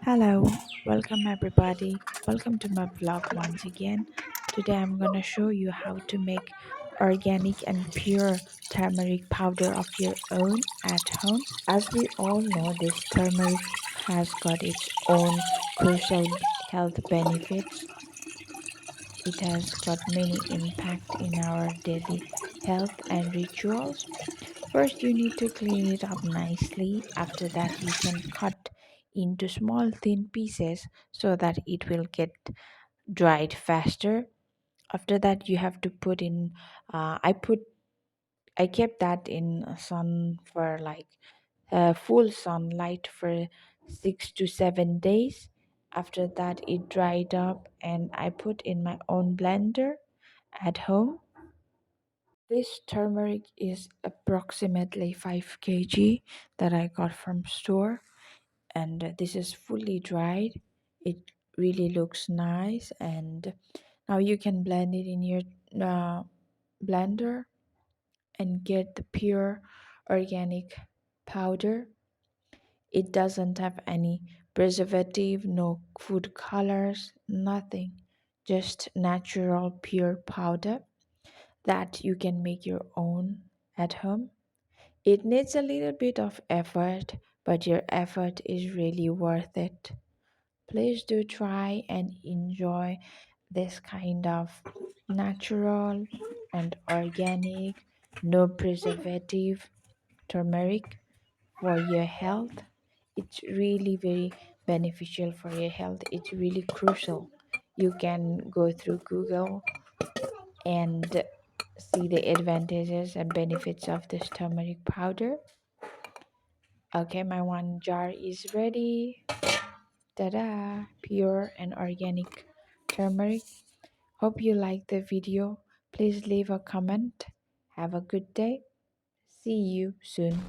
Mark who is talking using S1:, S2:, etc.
S1: Hello, welcome everybody. Welcome to my vlog once again. Today I'm gonna show you how to make organic and pure turmeric powder of your own at home. As we all know, this turmeric has got its own crucial health benefits. It has got many impact in our daily health and rituals. First, you need to clean it up nicely. After that, you can cut into small thin pieces so that it will get dried faster. After that, you have to put in. I kept that in sun for like full sunlight for 6 to 7 days. After that, it dried up, and I put in my own blender at home. This turmeric is approximately 5 kg that I got from store, and this is fully dried. It really looks nice, and now you can blend it in your uh, blender and get the pure organic powder. It doesn't have any preservative, no food colors, nothing, just natural pure powder that you can make your own at home. It needs a little bit of effort, but your effort is really worth it. Please do try and enjoy this kind of natural and organic, no preservative turmeric for your health. It's really very beneficial for your health. It's really crucial. You can go through Google and see the advantages and benefits of this turmeric powder. Okay, my one jar is ready. Ta-da! Pure and organic turmeric. Hope you like the video. Please leave a comment. Have a good day. See you soon.